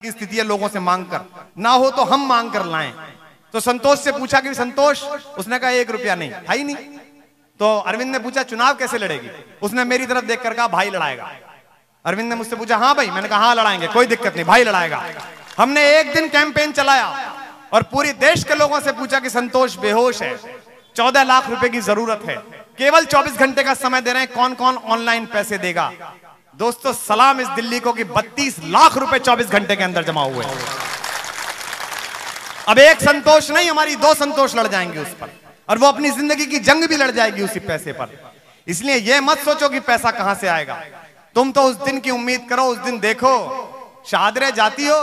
की स्थिति है लोगों से मांग कर, ना हो तो हम मांग कर लाएं। तो संतोष से पूछा कि संतोष, उसने कहा 1 रुपया नहीं, था ही नहीं। तो अरविंद ने पूछा चुनाव कैसे लड़ेगी, उसने मेरी तरफ देखकर कहा भाई लड़ाएगा। अरविंद ने मुझसे पूछा हाँ भाई, मैंने कहा हाँ लड़ाएंगे, कोई दिक्कत नहीं, भाई लड़ाएगा। हमने 1 दिन कैंपेन चलाया और पूरी देश के लोगों से पूछा कि संतोष बेहोश है, 14 लाख रुपए की जरूरत है, केवल 24 घंटे का समय दे रहे हैं, कौन कौन ऑनलाइन पैसे देगा। दोस्तों सलाम इस दिल्ली को कि 32 लाख रुपए 24 घंटे के अंदर जमा हुए। अब एक संतोष नहीं, हमारी 2 संतोष लड़ जाएंगे उस पर, और वो अपनी जिंदगी की जंग भी लड़ जाएगी उसी पैसे पर। इसलिए ये मत सोचो कि पैसा कहां से आएगा, तुम तो उस दिन की उम्मीद करो। उस दिन देखो शादरे जाती हो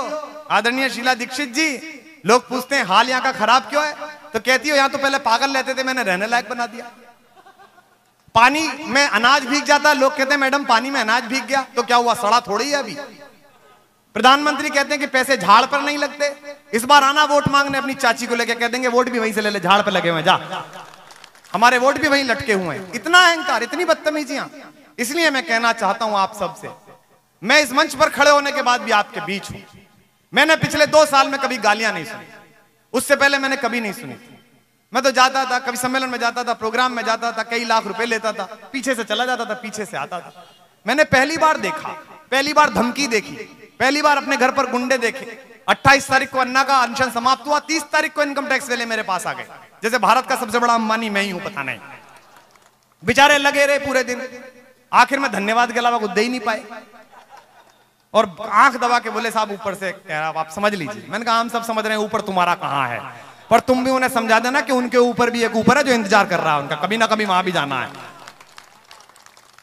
आदरणीय शीला दीक्षित जी, लोग पूछते हैं हाल यहां का खराब क्यों है, तो कहती हो यहां तो पहले पागल रहते थे, मैंने रहने लायक बना दिया। पानी में अनाज भीग जाता, लोग कहते हैं मैडम पानी में अनाज भीग गया, तो क्या हुआ, सड़ा थोड़ी है अभी। प्रधानमंत्री कहते हैं कि पैसे झाड़ पर नहीं लगते, इस बार आना वोट मांगने अपनी चाची को लेके, कह देंगे वोट भी वहीं से ले ले, झाड़ पर लगे हुए, जा हमारे वोट भी वहीं लटके हुए हैं। इतना अहंकार, इतनी बदतमीजियां। इसलिए मैं कहना चाहता हूं आप सबसे, मैं इस मंच पर खड़े होने के बाद भी आपके बीच हूं। मैंने पिछले 2 साल में कभी गालियां नहीं सुनी, उससे पहले मैंने कभी नहीं सुनी थी। मैं तो जाता था, कभी सम्मेलन में जाता था, प्रोग्राम में जाता था, कई लाख रुपए लेता था, पीछे से चला जाता था, पीछे से आता था। मैंने पहली बार देखा, पहली बार धमकी देखी, पहली बार अपने घर पर गुंडे देखे। 28 तारीख को अन्ना का अनशन समाप्त हुआ, 30 तारीख को इनकम टैक्स वाले मेरे पास आ गए, जैसे भारत का सबसे बड़ा अंबानी मैं ही हूं, पता नहीं। बेचारे लगे रहे पूरे दिन, आखिर में धन्यवाद के अलावा कुछ दे ही नहीं पाए, और आंख दबा के बोले साहब ऊपर से आप समझ लीजिए। मैंने कहा हम सब समझ रहे हैं, ऊपर तुम्हारा कहां है, पर तुम भी उन्हें समझा देना कि उनके ऊपर भी एक ऊपर है जो इंतजार कर रहा है उनका, कभी ना कभी वहां भी जाना है।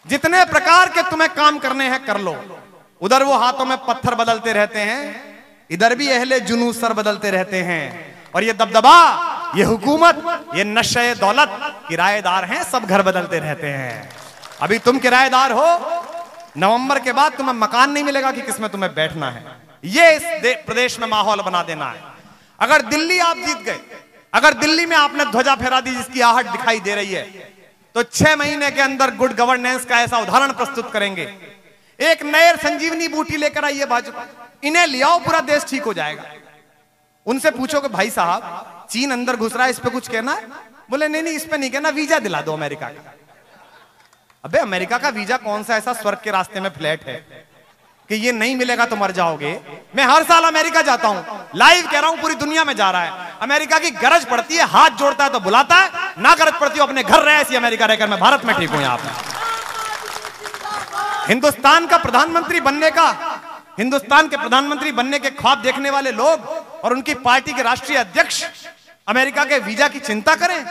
जितने प्रकार के तुम्हें काम करने हैं कर लो। उधर वो हाथों में पत्थर बदलते रहते हैं, इधर भी अहले जुनू सर बदलते रहते हैं, और ये दबदबा, ये हुकूमत, ये नशे दौलत किराएदार हैं, सब घर बदलते रहते हैं। अभी तुम किराएदार हो, नवंबर के बाद तुम्हें मकान नहीं मिलेगा कि किसमें तुम्हें बैठना है। ये इस प्रदेश में माहौल बना देना है। अगर दिल्ली आप जीत गए, अगर दिल्ली में आपने ध्वजा फहरा दी जिसकी आहट दिखाई दे रही है, तो 6 महीने के अंदर गुड गवर्नेंस का ऐसा उदाहरण प्रस्तुत करेंगे। एक नए संजीवनी बूटी लेकर आइए भाजपा, इन्हें ले आओ, पूरा देश ठीक हो जाएगा। उनसे पूछो कि भाई साहब चीन अंदर घुस रहा है, इस पे कुछ कहना है? बोले नहीं नहीं, इस पे नहीं कहना, वीजा दिला दो अमेरिका का। अबे अमेरिका का वीजा कौन सा ऐसा स्वर्ग के रास्ते में फ्लैट है कि ये नहीं मिलेगा तो मर जाओगे? मैं हर साल अमेरिका जाता हूं, लाइव कह रहा हूं, पूरी दुनिया में जा रहा है। अमेरिका की गरज पड़ती है, हाथ जोड़ता है तो बुलाता है, ना गरज पड़ती है अपने घर रहे, ऐसी अमेरिका रहकर मैं भारत में ठीक हूं। यहां पर हिंदुस्तान का प्रधानमंत्री बनने का, हिंदुस्तान के प्रधानमंत्री बनने के ख्वाब देखने वाले लोग और उनकी पार्टी के राष्ट्रीय अध्यक्ष अमेरिका के वीजा की चिंता करें।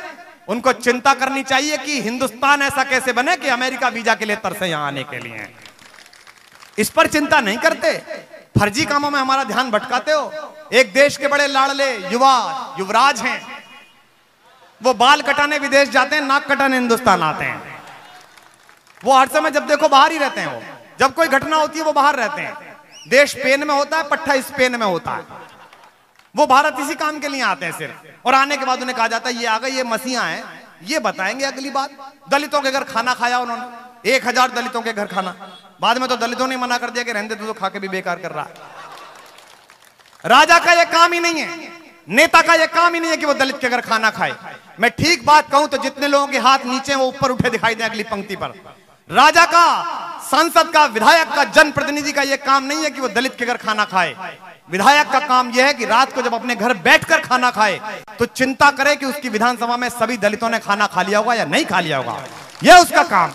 उनको चिंता करनी चाहिए कि हिंदुस्तान ऐसा कैसे बने कि अमेरिका वीजा के लिए तरसे यहां आने के लिए। इस पर चिंता नहीं करते, फर्जी कामों में हमारा ध्यान भटकाते हो। एक देश के बड़े लाडले युवराज हैं, वो बाल कटाने विदेश जाते हैं, नाक कटाने हिंदुस्तान आते हैं। वो हर समय जब देखो बाहर ही रहते हैं, वो जब कोई घटना होती है वो बाहर रहते हैं। देश स्पेन में होता है, पट्टा स्पेन में होता है, वो भारत इसी काम के लिए आते हैं सिर्फ। और आने के बाद उन्हें कहा जाता है ये आ गए, ये मसीहा हैं, ये बताएंगे अगली बात। दलितों के घर खाना खाया उन्होंने, 1000 दलितों के घर खाना। बाद में तो दलितों ने मना कर दिया कि रहने दे, तो खा के भी बेकार कर रहा है। राजा का यह काम ही नहीं है, नेता का यह काम ही नहीं है कि वो दलित के घर खाना खाए। मैं ठीक बात कहूं तो जितने लोगों के हाथ नीचे वो ऊपर उठे दिखाई दे अगली पंक्ति पर। राजा का, सांसद का, विधायक का, जनप्रतिनिधि का यह काम नहीं है कि वो दलित के घर खाना खाए। विधायक का काम यह है कि रात को जब अपने घर बैठकर खाना खाए तो चिंता करे कि उसकी विधानसभा में सभी दलितों ने खाना खा लिया होगा या नहीं खा लिया होगा, यह उसका काम।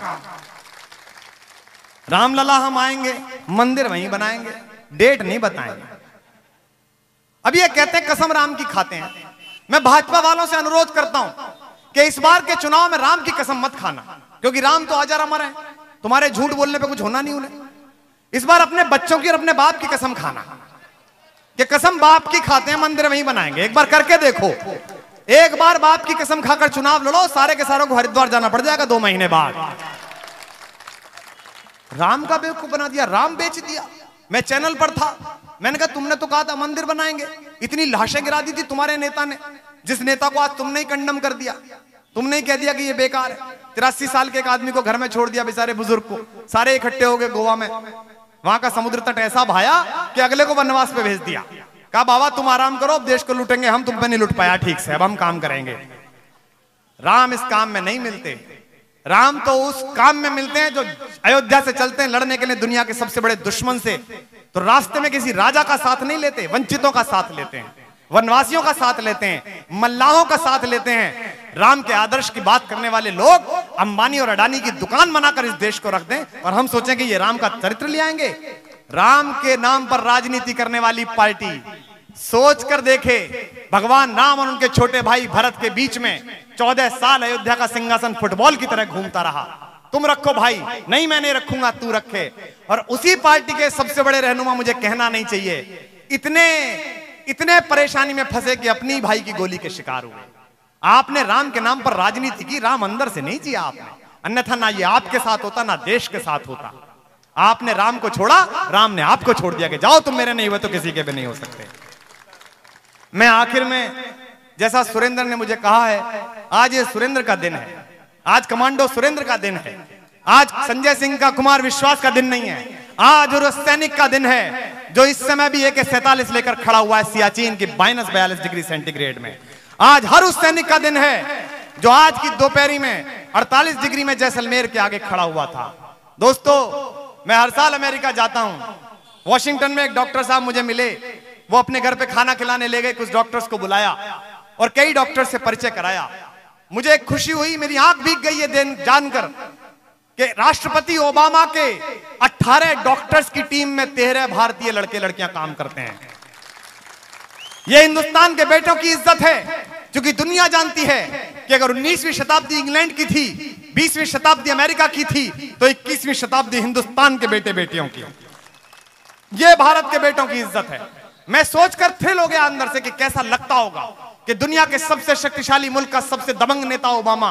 रामलला हम आएंगे, मंदिर वहीं बनाएंगे, डेट नहीं बताएंगे। अब ये कहते हैं कसम राम की खाते हैं। मैं भाजपा वालों से अनुरोध करता हूं कि इस बार के चुनाव में राम की कसम मत खाना, क्योंकि राम तो अजर अमर है, तुम्हारे झूठ बोलने पे कुछ होना नहीं उन्हें। इस बार अपने बच्चों की और अपने बाप की कसम खाना, कि कसम बाप की खाते हैं, मंदिर वहीं बनाएंगे। एक बार करके देखो, एक बार बाप की कसम खाकर चुनाव लड़ो, सारे के सारों को हरिद्वार जाना पड़ जाएगा 2 महीने बाद। राम का बेवकूफ बना दिया, राम बेच दिया। मैं चैनल पर था, मैंने कहा तुमने तो कहा था मंदिर बनाएंगे, इतनी लाशें गिरा दी थी तुम्हारे नेता ने, जिस नेता को आज तुमने ही कंडम कर दिया, तुमने ही कह दिया कि ये बेकार है। 83 साल के एक आदमी को घर में छोड़ दिया, बेचारे बुजुर्ग को, सारे इकट्ठे हो गए गोवा में। वहां का समुद्र तट ऐसा भाया कि अगले को वनवास पे भेज दिया। कहा बाबा तुम आराम करो, अब देश को लूटेंगे हम, तुम पे नहीं लूट पाया ठीक से, अब हम काम करेंगे। राम इस काम में नहीं मिलते। राम तो उस काम में मिलते हैं जो अयोध्या से चलते हैं लड़ने के लिए दुनिया के सबसे बड़े दुश्मन से, तो रास्ते में किसी राजा का साथ नहीं लेते, वंचितों का साथ लेते हैं, वनवासियों का साथ लेते हैं, मल्लाहों का साथ लेते हैं। राम के आदर्श की बात करने वाले लोग अंबानी और अडानी की दुकान बनाकर इस देश को रख दें और हम सोचें कि ये राम का चरित्र ले आएंगे। राम के नाम पर राजनीति करने वाली पार्टी सोच कर देखे, भगवान राम और उनके छोटे भाई भरत के बीच में 14 साल अयोध्या का सिंहासन फुटबॉल की तरह घूमता रहा। तुम रखो भाई, नहीं मैं नहीं रखूंगा, तू रखे। और उसी पार्टी के सबसे बड़े रहनुमा, मुझे कहना नहीं चाहिए, इतने परेशानी में फंसे कि अपनी भाई की गोली के शिकार हुए। आपने राम के नाम पर राजनीति की, राम अंदर से नहीं जिया आपने, अन्यथा ना ये आपके साथ होता ना देश के साथ होता। आपने राम को छोड़ा, राम ने आपको छोड़ दिया कि जाओ तुम मेरे नहीं हुए तो किसी के भी नहीं हो सकते। मैं आखिर में, जैसा सुरेंद्र ने मुझे कहा है, आज ये सुरेंद्र का दिन है, आज कमांडो सुरेंद्र का दिन है, आज संजय सिंह का, कुमार विश्वास का दिन नहीं है, आज उस सैनिक का दिन है जो इस समय भी AK-47 लेकर खड़ा हुआ है सियाचिन की -42 डिग्री सेंटीग्रेड में। आज हर उस सैनिक का दिन है जो आज की दोपहरी में 48 डिग्री में जैसलमेर के आगे खड़ा हुआ था। दोस्तों, मैं हर साल अमेरिका जाता हूं। वॉशिंगटन में एक डॉक्टर साहब मुझे मिले, वो अपने घर पे खाना खिलाने ले गए, कुछ डॉक्टर्स को बुलाया और कई डॉक्टर से परिचय कराया। मुझे खुशी हुई, मेरी आंख भीग गई ये दिन जानकर कि राष्ट्रपति ओबामा के 18 डॉक्टर्स की टीम में 13 भारतीय लड़के लड़कियां काम करते हैं। यह हिंदुस्तान के बेटों की इज्जत है, क्योंकि दुनिया जानती है कि अगर 19वीं शताब्दी इंग्लैंड की थी, 20वीं शताब्दी अमेरिका की थी, तो 21वीं शताब्दी हिंदुस्तान के बेटे बेटियों की। यह भारत के बेटों की इज्जत है। मैं सोचकर थ्रिल हो गया अंदर से कि कैसा लगता होगा कि दुनिया के सबसे शक्तिशाली मुल्क का सबसे दबंग नेता ओबामा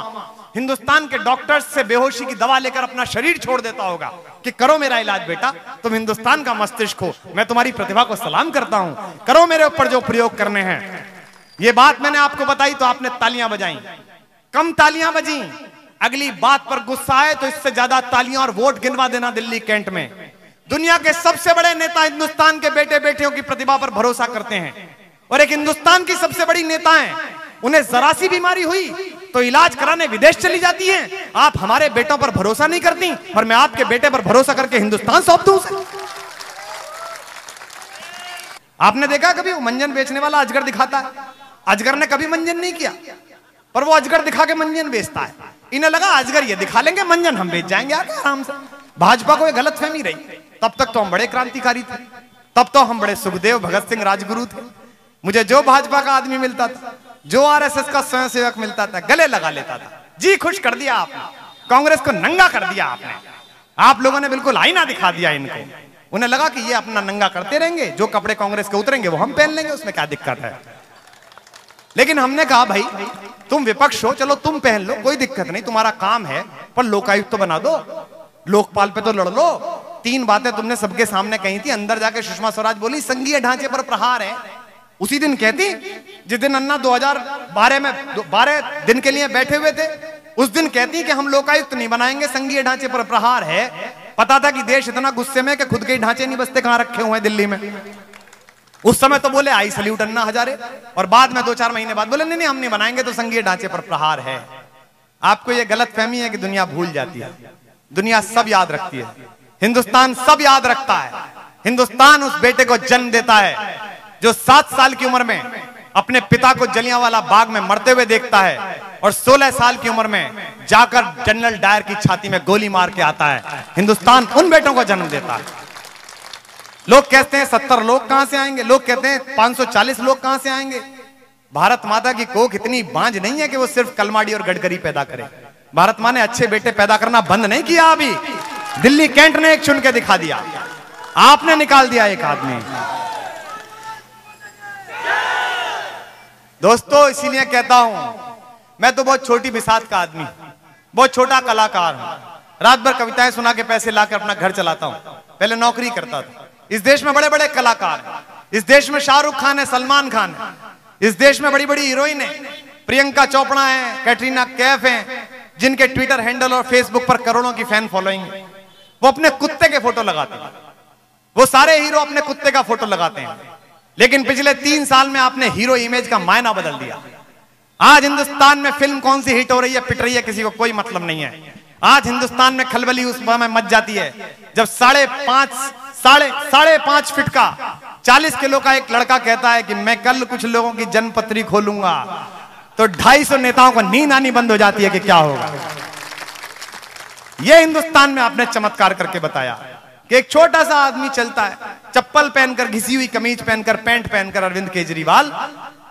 हिंदुस्तान के डॉक्टर्स से बेहोशी की दवा लेकर अपना शरीर छोड़ देता होगा कि करो मेरा इलाज बेटा, तुम हिंदुस्तान का मस्तिष्क हो, मैं तुम्हारी प्रतिभा को सलाम करता हूं, करो मेरे ऊपर जो प्रयोग करने हैं। ये बात मैंने आपको बताई तो आपने तालियां बजाई, कम तालियां बजी। अगली बात पर गुस्सा आए तो इससे ज्यादा तालियां और वोट गिनवा देना दिल्ली कैंट में। दुनिया के सबसे बड़े नेता हिंदुस्तान के बेटे बेटियों की प्रतिभा पर भरोसा करते हैं, और एक हिंदुस्तान की सबसे बड़ी नेता हैं, उन्हें जरा सी बीमारी हुई तो इलाज कराने विदेश चली जाती हैं। आप हमारे बेटों पर भरोसा नहीं करती और मैं आपके बेटे पर भरोसा करके हिंदुस्तान सौंप दूं उसे। आपने देखा कभी वो मंजन बेचने वाला अजगर दिखाता है? अजगर ने कभी मंजन नहीं किया, पर वो अजगर दिखा के मंजन बेचता है। इन्हें लगा अजगर ये दिखा लेंगे, मंजन हम बेच जाएंगे आगे आराम से। भाजपा को ये गलतफहमी रही। तब तक तो हम बड़े क्रांतिकारी थे, तब तो हम बड़े सुखदेव भगत सिंह राजगुरु थे। मुझे जो भाजपा का आदमी मिलता था, जो RSS का स्वयंसेवक मिलता था, गले लगा लेता था। जी खुश कर दिया आपने, कांग्रेस को नंगा कर दिया आपने। आप लोगों ने बिल्कुल आईना दिखा दिया इनको। उन्हें लगा कि ये अपना नंगा करते रहेंगे, जो कपड़े कांग्रेस के उतरेंगे वो हम पहन लेंगे, उसमें क्या दिक्कत है। लेकिन हमने कहा भाई तुम विपक्ष हो, चलो तुम पहन लो, कोई दिक्कत नहीं, तुम्हारा काम है, पर लोकायुक्त तो बना दो, लोकपाल पे तो लड़ लो। 3 बातें तुमने सबके सामने कही थी। अंदर जाके सुषमा स्वराज बोली संघीय ढांचे पर प्रहार है। उसी दिन कहती, जिस दिन अन्ना 2012 में 12 दिन के लिए बैठे हुए थे, उस दिन कहती कि हम लोकायुक्त नहीं बनाएंगे, संघीय ढांचे पर प्रहार है। पता था कि देश इतना गुस्से में कि खुद के ढांचे नहीं बसते, कहां रखे हुए हैं दिल्ली में। उस समय तो बोले आई सल्यूट अन्ना हजारे, और बाद में 2-4 महीने बाद बोले नहीं हम नहीं बनाएंगे, तो संघीय ढांचे पर प्रहार है। आपको यह गलत फहमी है कि दुनिया भूल जाती है। दुनिया सब याद रखती है, हिंदुस्तान सब याद रखता है। हिंदुस्तान उस बेटे को जन्म देता है जो 7 साल की उम्र में अपने पिता को जलियांवाला बाग में मरते हुए देखता है, और 16 साल की उम्र में जाकर जनरल डायर की छाती में गोली मार के आता है। हिंदुस्तान उन बेटों को जन्म देता है। लोग कहते हैं 70 लोग कहां से आएंगे, लोग कहते हैं 540 लोग कहां से आएंगे। भारत माता की कोख इतनी बांझ नहीं है कि वो सिर्फ कलमाड़ी और गडकरी पैदा करे। भारत माँ ने अच्छे बेटे पैदा करना बंद नहीं किया। अभी दिल्ली कैंट ने एक चुन के दिखा दिया, आपने निकाल दिया एक आदमी। दोस्तों, इसीलिए कहता हूं मैं तो बहुत छोटी बिसात का आदमी, बहुत छोटा कलाकार हूं। रात भर कविताएं सुना के पैसे लाकर अपना घर चलाता हूं। पहले नौकरी करता था। इस देश में बड़े बड़े कलाकार हैं। इस देश में शाहरुख खान है, सलमान खान है। इस देश में बड़ी बड़ी हीरोइन है, प्रियंका चोपड़ा है, कैटरीना कैफ है, जिनके ट्विटर हैंडल और फेसबुक पर करोड़ों की फैन फॉलोइंग है। वो अपने कुत्ते के फोटो लगाते हैं। वो सारे हीरो अपने कुत्ते का फोटो लगाते हैं, लेकिन पिछले 3 साल में आपने हीरो इमेज का मायना बदल दिया। आज हिंदुस्तान में फिल्म कौन सी हिट हो रही है, पिट रही है, किसी को कोई मतलब नहीं है। आज हिंदुस्तान में खलबली उस समय मच जाती है जब 5.5 फीट का 40 किलो का एक लड़का कहता है कि मैं कल कुछ लोगों की जन्मपत्री खोलूंगा, तो 250 नेताओं को नींद आनी बंद हो जाती है कि क्या होगा। यह हिंदुस्तान में आपने चमत्कार करके बताया कि एक छोटा सा आदमी चलता है चप्पल पहनकर, घिसी हुई कमीज पहनकर, पैंट पहनकर, अरविंद केजरीवाल,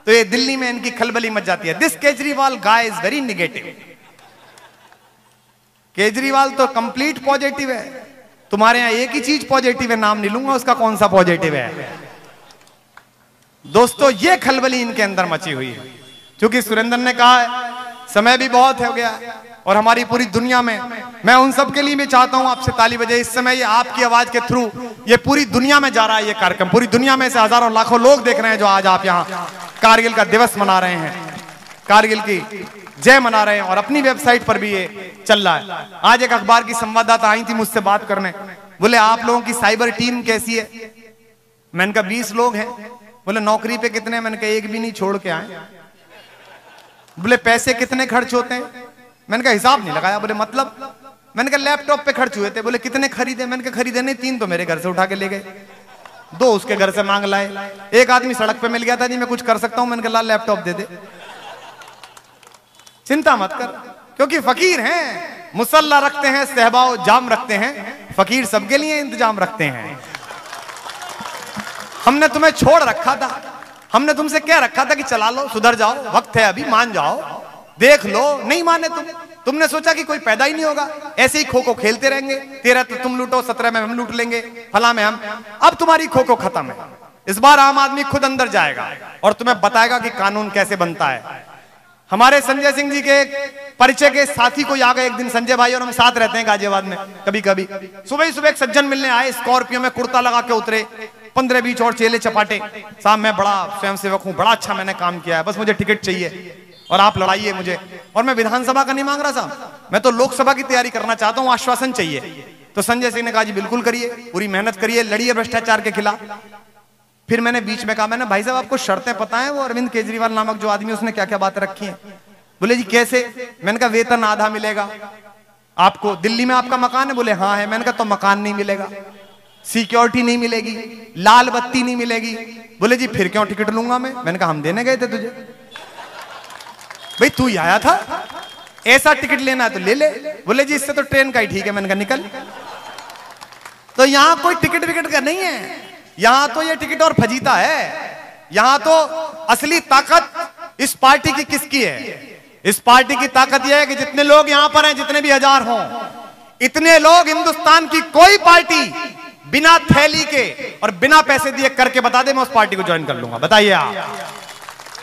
तो ये दिल्ली में इनकी खलबली मच जाती है। This Kejriwal guy is very negative. Kejriwal तो कंप्लीट पॉजिटिव है। तुम्हारे यहां एक ही चीज पॉजिटिव है, नाम नहीं लूंगा उसका, कौन सा पॉजिटिव है। दोस्तों ये खलबली इनके अंदर मची हुई है, क्योंकि सुरेंद्र ने कहा है समय भी बहुत हो गया और हमारी पूरी दुनिया में, मैं उन सब के लिए भी चाहता हूं आपसे ताली बजे। इस समय ये आपकी आवाज के थ्रू ये पूरी दुनिया में जा रहा है, ये कार्यक्रम पूरी दुनिया में से हजारों लाखों लोग देख रहे हैं, जो आज आप यहाँ कारगिल का दिवस मना रहे हैं, कारगिल की जय मना रहे हैं, और अपनी वेबसाइट पर भी ये चल रहा है। आज एक अखबार की संवाददाता आई थी मुझसे बात करने, बोले आप लोगों की साइबर टीम कैसी है। मैंने कहा 20 लोग हैं। बोले नौकरी पे कितने? मैंने कहा एक भी नहीं छोड़ के आए। बोले पैसे कितने खर्च होते हैं? मैंने कहा हिसाब नहीं लगाया। बोले मतलब? मैंने कहा लैपटॉप पे खर्च हुए थे। बोले कितने खरीदे? मैंने कहा खरीदे नहीं, 3 तो मेरे घर से उठा के ले गए, 2 उसके घर से मांग लाए, एक आदमी सड़क पे मिल गया था, जी मैं कुछ कर सकता हूं। मैंने कहा ला लैपटॉप दे दे। चिंता मत कर, क्योंकि फकीर हैं, मुसल्ला रखते हैं, सहबाओ जाम रखते हैं, फकीर सबके लिए इंतजाम रखते हैं। हमने तुम्हें छोड़ रखा था, हमने तुमसे क्या रखा था कि चला लो, सुधर जाओ, वक्त है अभी, मान जाओ, देख लो। नहीं माने तुमने सोचा कि कोई पैदा ही नहीं होगा, ऐसे ही खो खो खेलते रहेंगे, 13 तो तुम लूटो, 17 में हम लूट लेंगे, फला में हम। अब तुम्हारी खो खो खत्म है। इस बार आम आदमी खुद अंदर जाएगा और तुम्हें बताएगा कि कानून कैसे बनता है। हमारे संजय सिंह जी के परिचय के साथी कोई आ गए एक दिन, संजय भाई और हम साथ रहते हैं गाजियाबाद में कभी कभी। सुबह ही सुबह एक सज्जन मिलने आए, स्कॉर्पियो में कुर्ता लगा के उतरे, 15-20 और चेले चपाटे। साहब मैं बड़ा स्वयंसेवक हूं, बड़ा अच्छा मैंने काम किया है, बस मुझे टिकट चाहिए और आप लड़ाइए मुझे। और मैं विधानसभा का नहीं मांग रहा साहब, मैं तो लोकसभा की तैयारी करना चाहता हूं, आश्वासन चाहिए। तो संजय सिंह ने कहा जी बिल्कुल करिए, पूरी मेहनत करिए, लड़िए भ्रष्टाचार के खिलाफ। फिर मैंने बीच में कहा, मैंने भाई साहब आपको शर्तें पता है, वो अरविंद केजरीवाल नामक जो आदमी उसने क्या क्या बातें रखी हैं? बोले जी कैसे? मैंने कहा वेतन आधा मिलेगा आपको, दिल्ली में आपका मकान है? बोले हाँ है। मैंने कहा तो मकान नहीं मिलेगा, सिक्योरिटी नहीं मिलेगी, लाल बत्ती नहीं मिलेगी। बोले जी फिर क्यों टिकट लूंगा मैं? मैंने कहा हम देने गए थे तुझे, भाई तू ही आया था, ऐसा टिकट लेना है तो ले ले। बोले जी इससे तो ट्रेन का ही ठीक है। मैंने कहा निकल। तो यहां कोई टिकट विकट का नहीं है, यहां तो ये टिकट और फजीता है। यहां तो असली ताकत इस पार्टी की किसकी है? इस पार्टी की ताकत यह है कि जितने लोग यहां पर हैं, जितने भी हजार हों, इतने लोग हिंदुस्तान की कोई पार्टी बिना थैली के और बिना पैसे दिए करके बता दे मैं उस पार्टी को ज्वाइन कर लूंगा। बताइए आप,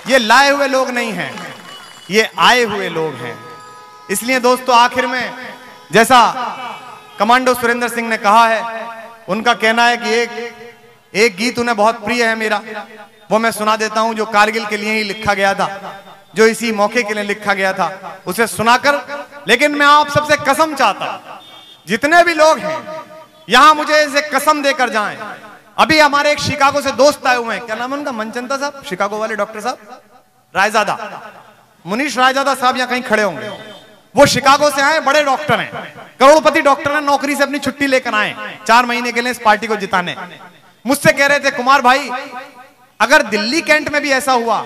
ये लाए हुए लोग नहीं हैं, ये आए हुए लोग हैं। इसलिए दोस्तों आखिर में जैसा कमांडो सुरेंद्र सिंह ने कहा है, उनका कहना है कि एक गीत उन्हें बहुत प्रिय है मेरा, वो मैं सुना देता हूं, जो कारगिल के लिए ही लिखा गया था, जो इसी मौके के लिए लिखा गया था, उसे सुनाकर। लेकिन मैं आप सबसे कसम चाहता हूं, जितने भी लोग हैं यहां मुझे इसे कसम देकर जाएं। अभी हमारे एक शिकागो से दोस्त आए हुए हैं, क्या नाम है उनका? मनचंदा साहब, शिकागो वाले डॉक्टर साहब, रायजादा, मुनीश रायजादा साहब यहां कहीं खड़े होंगे। वो शिकागो से आए, बड़े डॉक्टर हैं, करोड़पति डॉक्टर हैं, नौकरी से अपनी छुट्टी लेकर आए 4 महीने के लिए इस पार्टी को जिताने। मुझसे कह रहे थे कुमार भाई, अगर दिल्ली कैंट में भी ऐसा हुआ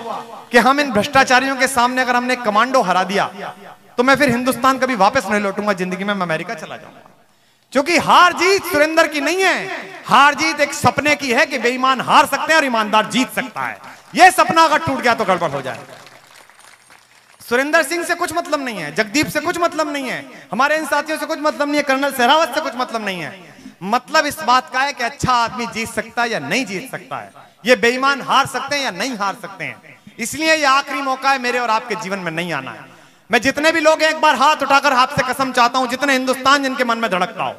कि हम इन भ्रष्टाचारियों के सामने अगर हमने कमांडो हरा दिया, तो मैं फिर हिंदुस्तान कभी वापस नहीं लौटूंगा जिंदगी में, मैं अमेरिका चला जाऊंगा। क्योंकि हार जीत सुरेंद्र की नहीं है, हार जीत एक सपने की है कि बेईमान हार सकते हैं और ईमानदार जीत सकता है। यह सपना अगर टूट गया तो गड़बड़ हो जाएगा। सुरेंद्र सिंह से कुछ मतलब नहीं है, जगदीप से कुछ मतलब नहीं है, हमारे इन साथियों से कुछ मतलब नहीं है, कर्नल सहरावत से कुछ मतलब नहीं है। मतलब इस बात का है कि अच्छा आदमी जीत सकता है या नहीं जीत सकता है, ये बेईमान हार सकते हैं या नहीं हार सकते हैं। इसलिए ये आखिरी मौका है मेरे और आपके जीवन में नहीं आना है। मैं जितने भी लोग हैं एक बार हाथ उठाकर आपसे कसम चाहता हूं, जितने हिंदुस्तान जिनके मन में धड़कता हो,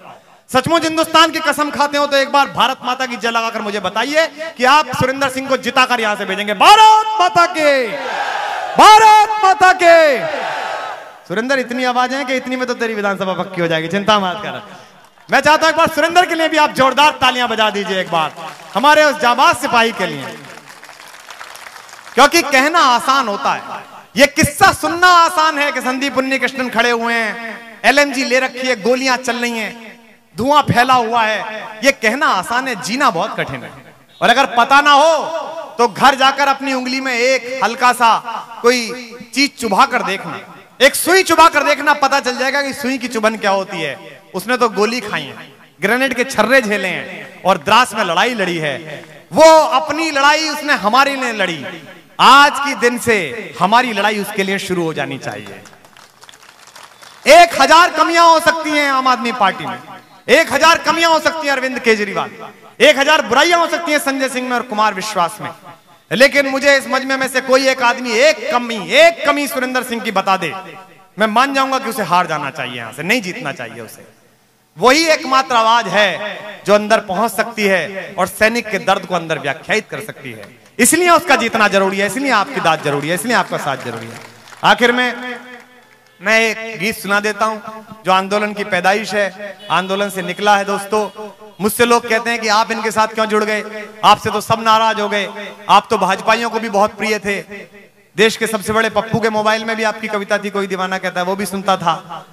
सचमुच हिंदुस्तान की कसम खाते हो, तो एक बार भारत माता की जय लगाकर मुझे बताइए कि आप सुरेंद्र सिंह को जिताकर यहां से भेजेंगे। भारत माता के, भारत माता के। सुरेंद्र इतनी आवाज है कि इतनी में तो तेरी विधानसभा पक्की हो जाएगी, चिंता मत कर। मैं चाहता हूं एक बार सुरेंद्र के लिए भी आप जोरदार तालियां बजा दीजिए एक बार, हमारे उस जाबाज सिपाही के लिए, क्योंकि कहना आसान होता है, ये किस्सा सुनना आसान है कि संदीप उन्नीकृष्णन खड़े हुए हैं, एलएमजी ले रखी है, गोलियां चल रही हैं, धुआं फैला हुआ है, ये कहना आसान है, जीना बहुत कठिन है। और अगर पता ना हो तो घर जाकर अपनी उंगली में एक हल्का सा कोई चीज चुभा कर देखना, एक सुई चुभा कर देखना, पता चल जाएगा कि सुई की चुभन क्या होती है। उसने तो गोली खाई है, ग्रेनेड के छर्रे झेले हैं और द्रास में लड़ाई लड़ी है। वो अपनी लड़ाई उसने हमारे लिए लड़ी, आज की दिन से हमारी लड़ाई उसके लिए शुरू हो जानी चाहिए। 1000 कमियां हो सकती हैं आम आदमी पार्टी में, 1000 कमियां हो सकती हैं अरविंद केजरीवाल, 1000 बुराइयां हो सकती हैं संजय सिंह में और कुमार विश्वास में, लेकिन मुझे इस मजमे में से कोई एक आदमी एक कमी सुरेंद्र सिंह की बता दे, मैं मान जाऊंगा कि उसे हार जाना चाहिए, यहां से नहीं जीतना चाहिए उसे। वही एकमात्र आवाज है जो अंदर पहुंच सकती है और सैनिक के दर्द को अंदर व्याख्यायित कर सकती है। इसलिए उसका जीतना जरूरी है, इसलिए आपकी दाद जरूरी है, इसलिए आपका साथ जरूरी है। आखिर में मैं एक गीत सुना देता हूं जो आंदोलन की पैदाइश है, आंदोलन से निकला है। दोस्तों, मुझसे लोग कहते हैं कि आप इनके साथ क्यों जुड़ गए, आपसे तो सब नाराज हो गए, आप तो भाजपाइयों को भी बहुत प्रिय थे, देश के सबसे बड़े पप्पू के मोबाइल में भी आपकी कविता थी, कोई दीवाना कहता है, वो भी सुनता था,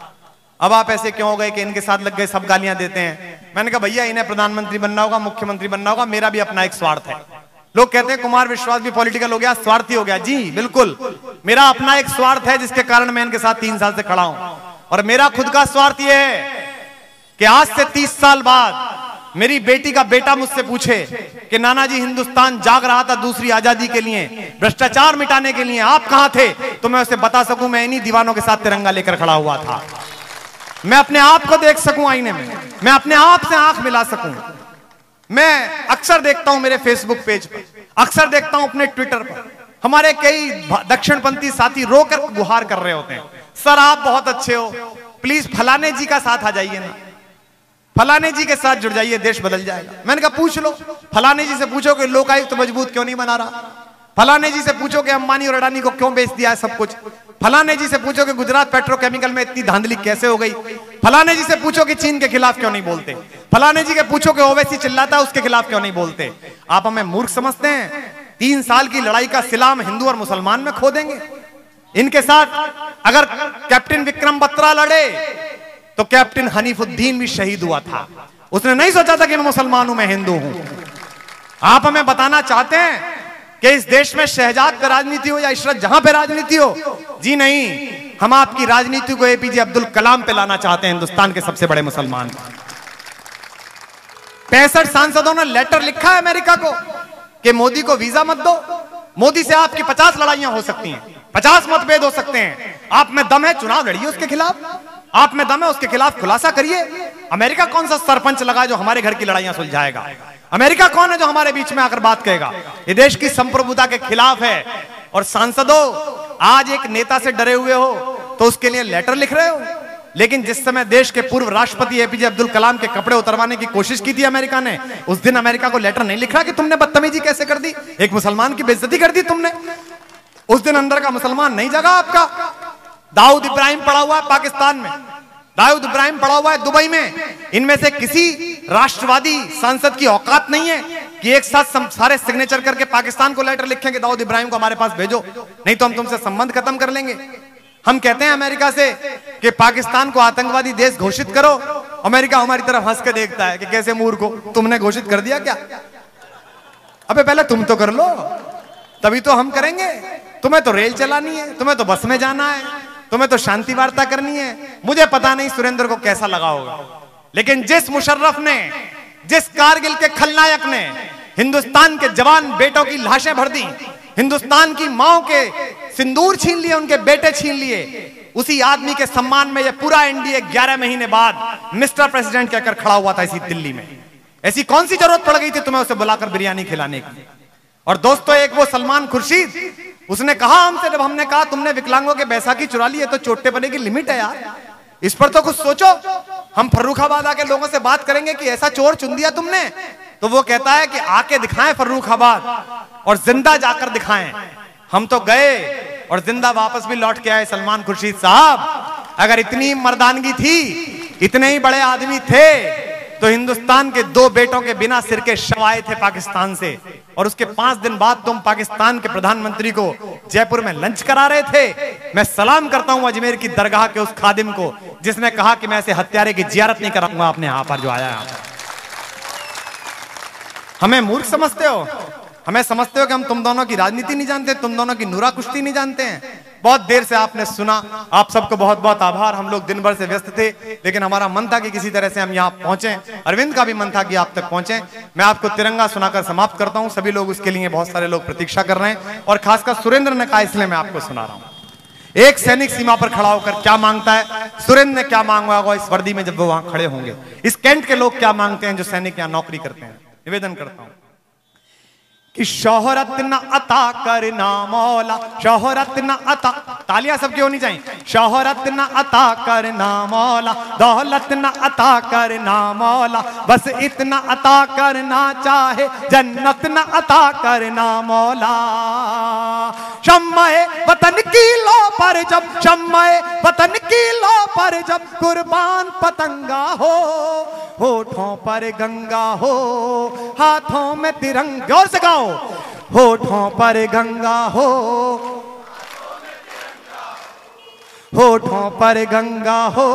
अब आप ऐसे क्यों हो गए कि इनके साथ लग गए, सब गालियां देते हैं। मैंने कहा भैया इन्हें प्रधानमंत्री बनना होगा, मुख्यमंत्री बनना होगा, मेरा भी अपना एक स्वार्थ है। लोग कहते हैं कुमार विश्वास भी पॉलिटिकल हो गया, स्वार्थी हो गया। जी बिल्कुल, मेरा अपना एक स्वार्थ है जिसके कारण मैं इनके साथ 3 साल से खड़ा हूं, और मेरा खुद का स्वार्थ यह है कि आज से 30 साल बाद मेरी बेटी का बेटा मुझसे पूछे कि नाना जी हिंदुस्तान जाग रहा था दूसरी आजादी के लिए, भ्रष्टाचार मिटाने के लिए, आप कहां थे, तो मैं उसे बता सकूं मैं इन्हीं दीवानों के साथ तिरंगा लेकर खड़ा हुआ था। मैं अपने आप को देख सकूं आईने में, मैं अपने आप से आंख मिला सकूं। मैं अक्सर देखता हूं मेरे फेसबुक पेज पर, अक्सर देखता हूं अपने ट्विटर पर, हमारे कई दक्षिणपंथी साथी रोकर गुहार कर रहे होते हैं, सर आप बहुत अच्छे हो, प्लीज फलाने जी का साथ आ जाइए ना, फलाने जी के साथ जुड़ जाइए, देश बदल जाएगा। मैंने कहा पूछ लो, फलाने जी से पूछो कि लोकायुक्त तो मजबूत क्यों नहीं बना रहा, फलाने जी से पूछो कि अंबानी और अडानी को क्यों बेच दिया है सब कुछ, फलाने जी से पूछो कि गुजरात पेट्रोकेमिकल में इतनी धांधली कैसे हो गई, फलाने जी से पूछो कि चीन के खिलाफ क्यों नहीं बोलते, फलाने जी के पूछो कि ओवैसी चिल्लाता है उसके खिलाफ क्यों नहीं बोलते। आप हमें मूर्ख समझते हैं? 3 साल की लड़ाई का सिलाम हिंदू और मुसलमान में खो देंगे। इनके साथ अगर कैप्टन विक्रम बत्रा लड़े तो कैप्टन हनीफुद्दीन भी शहीद हुआ था, उसने नहीं सोचा था कि मैं मुसलमान हूं, मैं हिंदू हूं। आप हमें बताना चाहते हैं कि इस देश में शहजाद पे राजनीति हो या इशरत जहां पे राजनीति हो? जी नहीं, हम आपकी राजनीति को एपीजे अब्दुल कलाम पे लाना चाहते हैं, हिंदुस्तान के सबसे बड़े मुसलमान। 65 सांसदों ने लेटर लिखा है अमेरिका को कि मोदी को वीजा मत दो, मोदी से आपकी 50 लड़ाइयां हो सकती हैं, 50 मतभेद हो सकते हैं, आप में दम है चुनाव लड़िए उसके खिलाफ, आप में दम है उसके खिलाफ खुलासा करिए। अमेरिका कौन सा सरपंच लगा जो हमारे घर की लड़ाइयां सुलझाएगा? अमेरिका कौन है जो हमारे बीच में आकर बात कहेगा? ये देश की संप्रभुता के खिलाफ है। और सांसदों, आज एक नेता से डरे हुए हो तो उसके लिए लेटर लिख रहे हो, लेकिन जिस समय देश के पूर्व राष्ट्रपति एपीजे अब्दुल कलाम के कपड़े उतरवाने की कोशिश की थी अमेरिका ने, उस दिन अमेरिका को लेटर नहीं लिखा कि तुमने बदतमीजी कैसे कर दी, एक मुसलमान की बेइज्जती कर दी तुमने। उस दिन अंदर का मुसलमान नहीं जगा आपका। दाऊद इब्राहिम पड़ा हुआ है पाकिस्तान में, दाऊद इब्राहिम पड़ा हुआ है दुबई में, इनमें से किसी राष्ट्रवादी सांसद की औकात नहीं है कि एक साथ सारे सिग्नेचर करके पाकिस्तान को लेटर लिखें कि दाऊद इब्राहिम को हमारे पास भेजो, नहीं तो हम तुमसे संबंध खत्म कर लेंगे। हम कहते हैं अमेरिका से कि पाकिस्तान को आतंकवादी देश घोषित करो, अमेरिका हमारी तरफ हंस के देखता है कि कैसे मूर्ख हो, तुमने घोषित कर दिया क्या? अबे पहले तुम तो कर लो, तभी तो हम करेंगे। तुम्हें तो रेल चलानी है, तुम्हें तो बस में जाना है, तुम्हें तो शांति वार्ता करनी है। मुझे पता नहीं सुरेंद्र को कैसा लगा होगा, लेकिन जिस मुशर्रफ ने, जिस कारगिल के खलनायक ने हिंदुस्तान के जवान बेटों की लाशें भर दी, हिंदुस्तान की माओ के सिंदूर छीन लिए, उनके बेटे छीन लिए, उसी आदमी के सम्मान में यह पूरा एनडीए 11 महीने बाद मिस्टर प्रेसिडेंट कहकर खड़ा हुआ था इसी दिल्ली में। ऐसी कौन सी जरूरत पड़ गई थी तुम्हें उसे बुलाकर बिरयानी खिलाने की? और दोस्तों, एक वो सलमान खुर्शीद, उसने कहा हमसे, जब हमने कहा तुमने विकलांगों के बैसाखी चुरा ली है तो चोटे पने की लिमिट है यार, इस पर तो कुछ सोचो। हम फर्रुखाबाद आके लोगों से बात करेंगे कि ऐसा चोर चुन दिया तुमने, तो वो कहता है कि आके दिखाएं फर्रुखाबाद और जिंदा जाकर दिखाएं। हम तो गए और जिंदा वापस भी लौट के आए। सलमान खुर्शीद साहब, अगर इतनी मर्दानगी थी, इतने ही बड़े आदमी थे, तो हिंदुस्तान के 2 बेटों के बिना सिर के शव आए थे पाकिस्तान से, और उसके 5 दिन बाद तुम पाकिस्तान के प्रधानमंत्री को जयपुर में लंच करा रहे थे। मैं सलाम करता हूं अजमेर की दरगाह के उस खादिम को जिसने कहा कि मैं ऐसे हत्यारे की जियारत नहीं कराऊंगा अपने यहां पर जो आया है। हमें मूर्ख समझते हो, हमें समझते हो कि हम तुम दोनों की राजनीति नहीं जानते, तुम दोनों की नूरा कुश्ती नहीं जानते हैं। बहुत देर से आपने सुना, आप सबको बहुत बहुत आभार। हम लोग दिन भर से व्यस्त थे, लेकिन हमारा मन था कि किसी तरह से हम यहाँ पहुंचे। अरविंद का भी मन था कि आप तक पहुंचे। मैं आपको तिरंगा सुनाकर समाप्त करता हूं। सभी लोग उसके लिए, बहुत सारे लोग प्रतीक्षा कर रहे हैं, और खासकर सुरेंद्र ने कहा इसलिए मैं आपको सुना रहा हूं। एक सैनिक सीमा पर खड़ा होकर क्या मांगता है, सुरेंद्र ने क्या मांगा होगा इस वर्दी में जब वो वहां खड़े होंगे। इस कैंट के लोग क्या मांगते हैं जो सैनिक यहाँ नौकरी करते हैं। निवेदन करता हूं कि शोहरत न अता करना मौला, शोहरत न अता, तालियां सबकी होनी चाहिए। शोहरत न अता करना मौला, दौलत न अता करना मौला, बस इतना अता करना चाहे, जन्नत न अता करना मौला। शम्मे वतन की लो पर जब, शम्मे वतन की लो पर जब कुर्बान पतंगा हो, होठों पर गंगा हो, हाथों में तिरंगा। जोर से गाओ, होठों पर गंगा हो, होठों पर गंगा हो,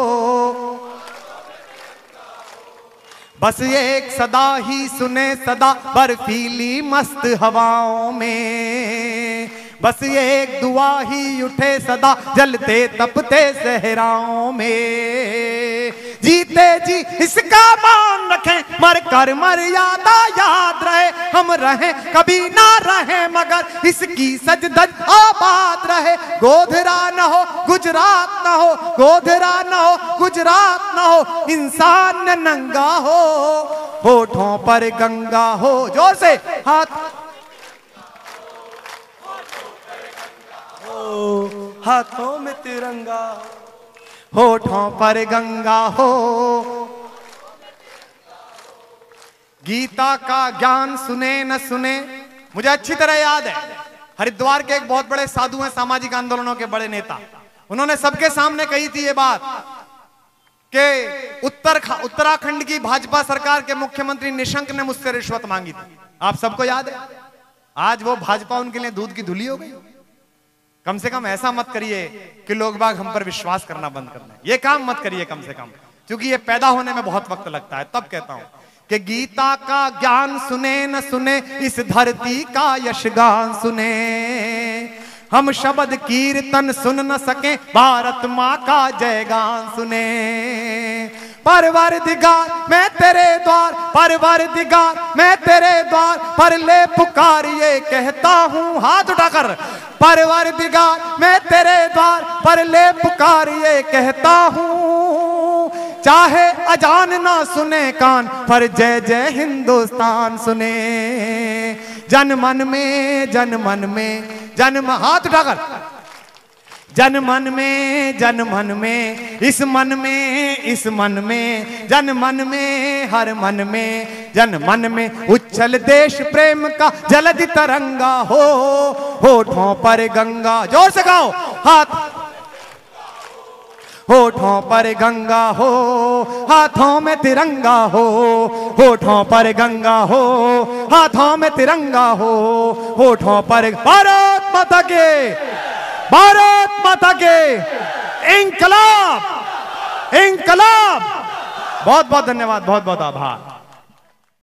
बस एक सदा ही सुने सदा बर्फीली मस्त हवाओं में, बस ये एक दुआ ही उठे सदा जलते तपते सहराओं में। जीते जी इसका मान रखें, मर कर मर्यादा याद रहे, हम रहें कभी ना रहें मगर इसकी सजदज आबाद रहे। गोधरा न हो गुजरात न हो, गोधरा न हो गुजरात न हो, इंसान न नंगा हो, होठों पर गंगा हो। जोर से हाथ, हाथों में तिरंगा, होठों पर गंगा हो। गीता का ज्ञान सुने न सुने, मुझे अच्छी तरह याद है, हरिद्वार के एक बहुत बड़े साधु हैं, सामाजिक आंदोलनों के बड़े नेता। उन्होंने सबके सामने कही थी ये बात कि उत्तराखंड की भाजपा सरकार के मुख्यमंत्री निशंक ने मुझसे रिश्वत मांगी थी। आप सबको याद है। आज वो भाजपा उनके लिए दूध की धुली हो गई। कम से कम ऐसा मत करिए कि लोग बाग हम पर विश्वास करना बंद कर दें। ये काम मत करिए कम से कम, क्योंकि ये पैदा होने में बहुत वक्त लगता है। तब कहता हूं कि गीता का ज्ञान सुने न सुने, इस धरती का यशगान सुने। हम शब्द कीर्तन सुन न सके, भारत माँ का जयगान सुने। परवरदिगार मैं तेरे द्वार, परवरदिगार मैं तेरे द्वार पर ले पुकार ये कहता हूँ। हाथ उठाकर, परवरदिगार मैं तेरे द्वार पर ले पुकार ये कहता हूँ। चाहे अजान ना सुने कान, पर जय जय हिंदुस्तान सुने। जन मन में, जन मन में, जन्म, हाथ उठाकर, जन मन में, जन मन में, इस मन में, इस मन में, जन मन में, हर मन में, जन मन में उच्छल देश प्रेम का जलधि तरंगा हो, होठों पर गंगा। जोर से गाओ, हाथ, होठों पर गंगा हो, हाथों में तिरंगा हो, होठों पर गंगा हो, हाथों में तिरंगा हो, होठों पर। भारत माता के, भारत माता के इंकलाब, इंकलाब। बहुत बहुत धन्यवाद, बहुत बहुत आभार।